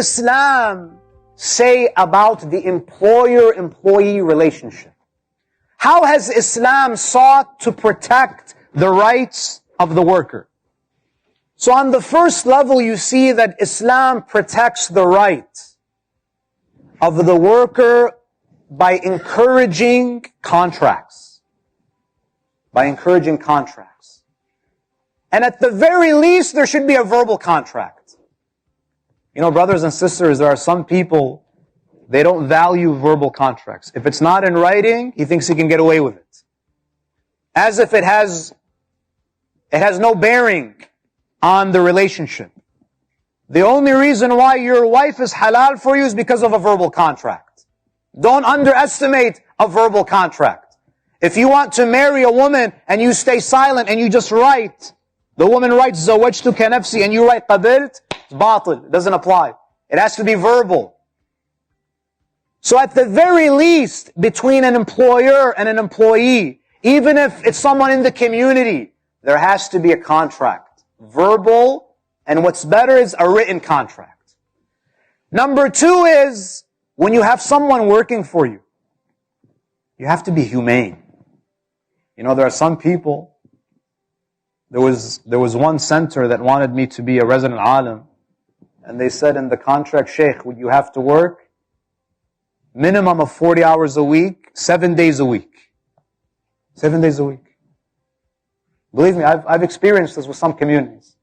Islam say about the employer-employee relationship? How has Islam sought to protect the rights of the worker? So on the first level, you see that Islam protects the right of the worker by encouraging contracts. By encouraging contracts. And at the very least, there should be a verbal contract. You know, brothers and sisters, there are some people, they don't value verbal contracts. If it's not in writing, he thinks he can get away with it. As if it has no bearing on the relationship. The only reason why your wife is halal for you is because of a verbal contract. Don't underestimate a verbal contract. If you want to marry a woman and you stay silent and you just write, the woman writes zawajtuka nafsi and you write qabilt, it's batil. It doesn't apply. It has to be verbal. So at the very least, between an employer and an employee, even if it's someone in the community, there has to be a contract. Verbal, and what's better is a written contract. Number two is, when you have someone working for you, you have to be humane. You know, there are some people, there was one center that wanted me to be a resident alim, and they said in the contract, Sheikh, would you have to work minimum of 40 hours a week, 7 days a week. 7 days a week. Believe me, I've experienced this with some communities.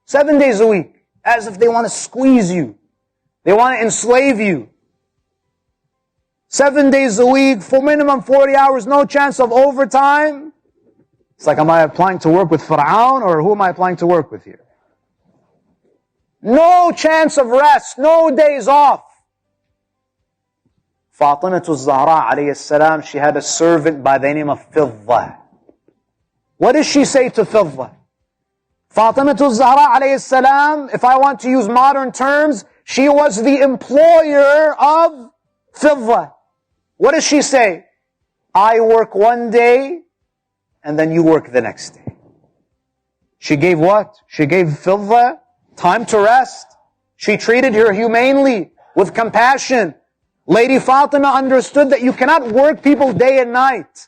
7 days a week, as if they want to squeeze you. They want to enslave you. 7 days a week, for minimum 40 hours, no chance of overtime. It's like, am I applying to work with Fir'aun, or who am I applying to work with here? No chance of rest, no days off. Fatima Azhar alayhi salam, she had a servant by the name of Fidda. What does she say to Fidda? Fatima Azhar alayhi salam, if I want to use modern terms, she was the employer of Fidda. What does she say? I work one day, and then you work the next day. She gave what? She gave Fidda time to rest. She treated her humanely, with compassion. Lady Fatima understood that you cannot work people day and night.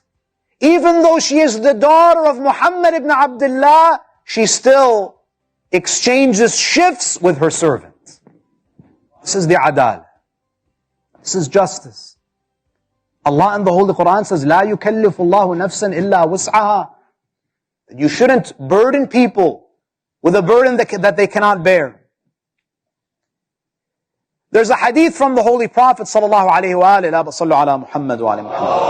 Even though she is the daughter of Muhammad ibn Abdullah, she still exchanges shifts with her servant. This is the adal. This is justice. Allah in the Holy Quran says, لا يكلف الله نفسا إلا وسعها. You shouldn't burden people with a burden that they cannot bear. There's a hadith from the Holy Prophet sallallahu alaihi wa alihi, la sallu ala Muhammad wa ala Muhammad,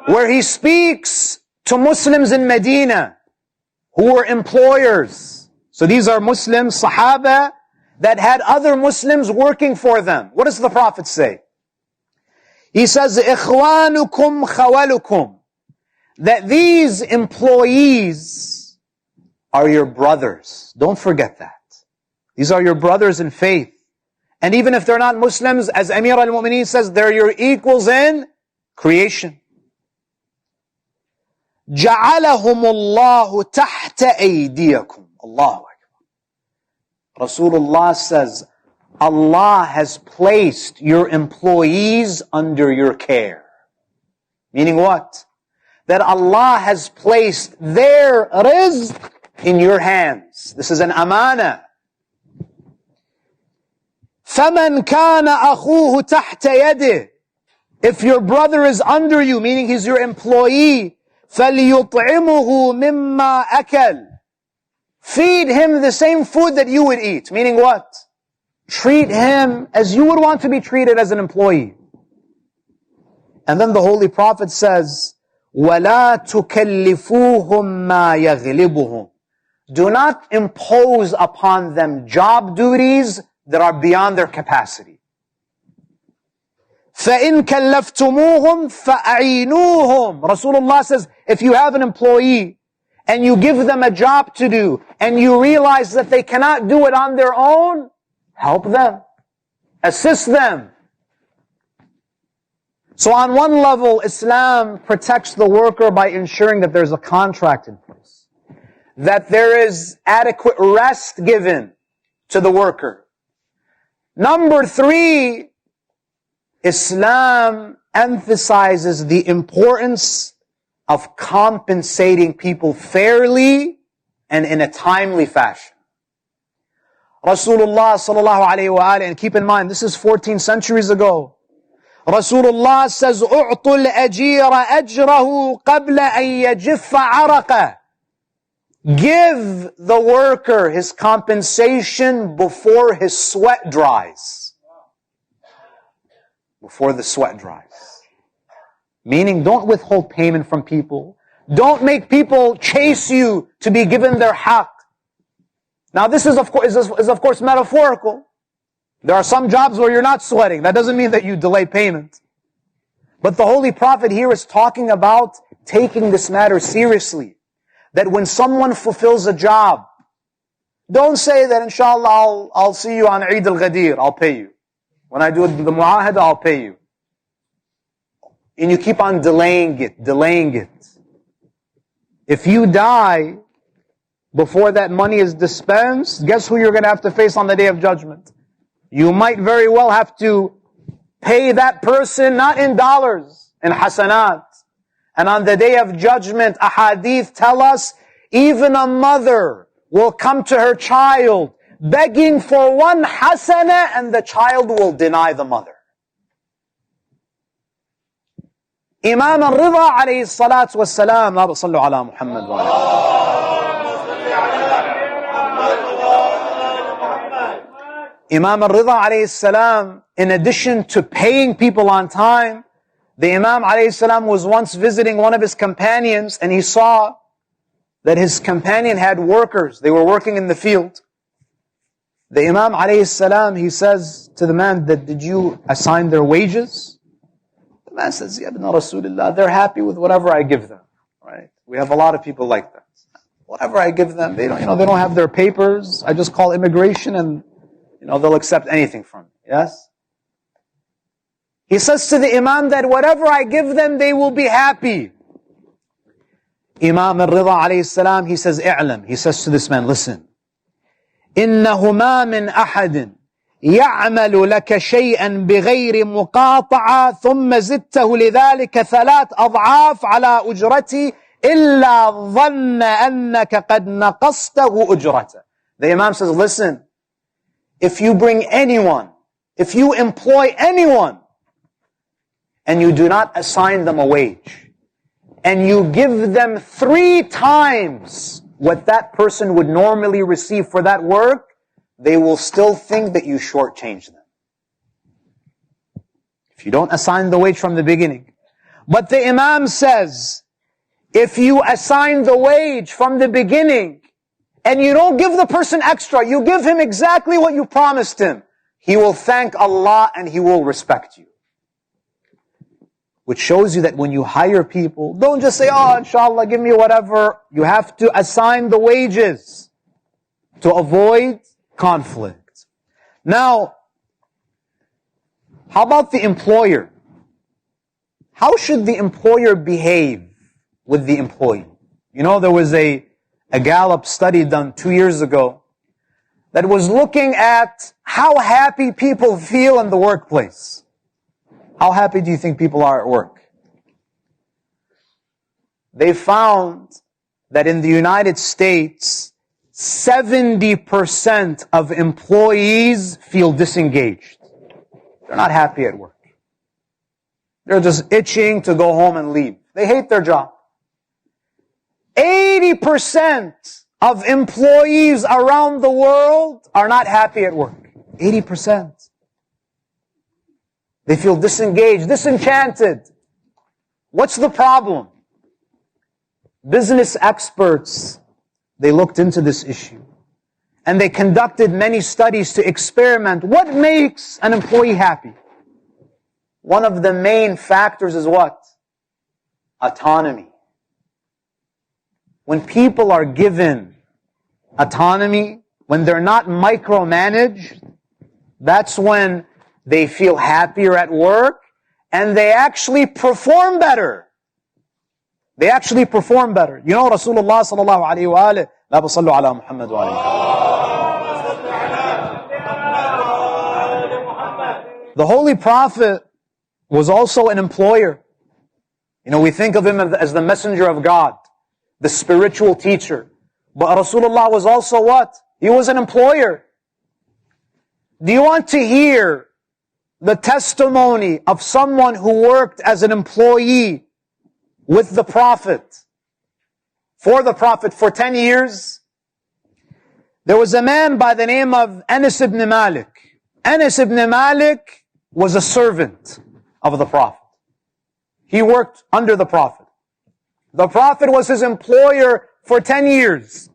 where he speaks to Muslims in Medina who were employers. So these are Muslims, Sahaba, that had other Muslims working for them. What does the Prophet say? He says, إِخْوَانُكُمْ خَوَلُكُمْ, that these employees are your brothers. Don't forget that. These are your brothers in faith. And even if they're not Muslims, as Amir al-Mu'mineen says, they're your equals in creation. جَعَلَهُمُ اللَّهُ تَحْتَ أَيْدِيَكُمْ. Allahu Akbar. Rasulullah says, Allah has placed your employees under your care. Meaning what? That Allah has placed their rizq in your hands. This is an amana. فَمَنْ كَانَ أَخُوهُ تَحْتَ يَدِهِ. If your brother is under you, meaning he's your employee, فَلْيُطْعِمُهُ مِمَّا أَكَلْ. Feed him the same food that you would eat. Meaning what? Treat him as you would want to be treated as an employee. And then the Holy Prophet says, وَلَا تُكَلِّفُوهُمْ مَا يَغْلِبُهُمْ. Do not impose upon them job duties that are beyond their capacity. فَإِن كَلَّفْتُمُوهُمْ فَأَعِينُوهُمْ. Rasulullah says, if you have an employee and you give them a job to do and you realize that they cannot do it on their own, help them. Assist them. So on one level, Islam protects the worker by ensuring that there's a contract in place. that there is adequate rest given to the worker. Number 3, Islam emphasizes the importance of compensating people fairly and in a timely fashion. Rasulullah sallallahu alayhi wa alayhi, and keep in mind, this is 14 centuries ago. Rasulullah says, "U'tul ajira ajrahu qabla an yajiffa araqa." Give the worker his compensation before his sweat dries. Before the sweat dries. Meaning, don't withhold payment from people. Don't make people chase you to be given their haqq. Now this is of course metaphorical. There are some jobs where you're not sweating. That doesn't mean that you delay payment. But the Holy Prophet here is talking about taking this matter seriously. That when someone fulfills a job, don't say that inshallah I'll see you on Eid al-Ghadir, I'll pay you. When I do the mu'ahada, I'll pay you. And you keep on delaying it. If you die before that money is dispensed, guess who you're going to have to face on the Day of Judgment? You might very well have to pay that person not in dollars, in hasanat. And on the Day of Judgment, ahadith tell us, even a mother will come to her child begging for one hasana, and the child will deny the mother. Imam al-Ridha alayhi salatu wassalam, la sallu ala Muhammad wa Imam al-Ridha alayhi salam, in addition to paying people on time, the Imam alayhi salam was once visiting one of his companions, and he saw that his companion had workers. They were working in the field. The Imam alayhi salam, he says to the man, that did you assign their wages? The man says, Ya ibn Rasulullah, they're happy with whatever I give them. Right? We have a lot of people like that. Whatever I give them, they don't have their papers. I just call immigration and, they'll accept anything from me. Yes? He says to the Imam that whatever I give them, they will be happy. Imam al-Ridha alayhi salam, he says, "I'lam." He says to this man, listen. إِنَّهُمَا مِنْ أَحَدٍ يَعْمَلُ لَكَ شَيْئًا بِغَيْرِ مُقَاطَعَةٍ ثُمَّ زِدْتَهُ لِذَلِكَ 3 أضعاف على أجرتي إِلَّا ظَنَّ أَنَّكَ قَدْ نَقَصْتَهُ أُجْرَتَهُ. The Imam says, listen, if you employ anyone, and you do not assign them a wage, and you give them 3 times what that person would normally receive for that work, they will still think that you shortchanged them. If you don't assign the wage from the beginning. But the Imam says, if you assign the wage from the beginning, and you don't give the person extra, you give him exactly what you promised him, he will thank Allah and he will respect you. Which shows you that when you hire people, don't just say, oh, inshallah, give me whatever. You have to assign the wages to avoid conflict. Now, how about the employer? How should the employer behave with the employee? There was a Gallup study done 2 years ago that was looking at how happy people feel in the workplace. How happy do you think people are at work? They found that in the United States, 70% of employees feel disengaged. They're not happy at work. They're just itching to go home and leave. They hate their job. 80% of employees around the world are not happy at work. 80%. They feel disengaged, disenchanted. What's the problem? Business experts, they looked into this issue. And they conducted many studies to experiment. What makes an employee happy? One of the main factors is what? Autonomy. When people are given autonomy, when they're not micromanaged, that's when they feel happier at work, and they actually perform better. They actually perform better. You know Rasulullah sallallahu alayhi wa alihi, la basallu ala Muhammad wa alayhi. The Holy Prophet was also an employer. You know, we think of him as the messenger of God, the spiritual teacher. But Rasulullah was also what? He was an employer. Do you want to hear the testimony of someone who worked as an employee with the Prophet, for the Prophet for 10 years? There was a man by the name of Anas ibn Malik. Anas ibn Malik was a servant of the Prophet. He worked under the Prophet. The Prophet was his employer for 10 years.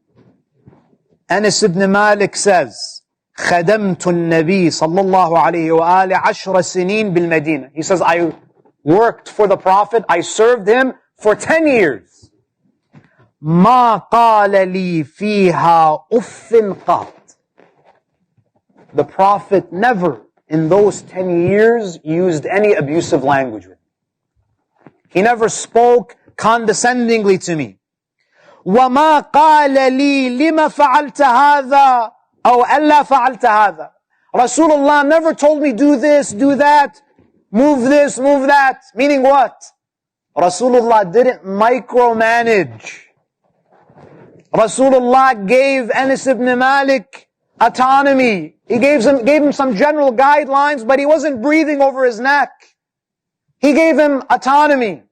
Anas ibn Malik says, خدمت النبي صلى الله عليه وآله 10 سنين بالمدينة. He says, I worked for the Prophet, I served him for 10 years. ما قال لي فيها أف قط. The Prophet never in those 10 years used any abusive language with me. He never spoke condescendingly to me. وما قال لي لما فعلت هذا أو ألا فعلت هذا. Rasulullah never told me do this, do that, move this, move that. Meaning what? Rasulullah didn't micromanage. Rasulullah gave Anas ibn Malik autonomy. He gave him some general guidelines, but he wasn't breathing over his neck. He gave him autonomy.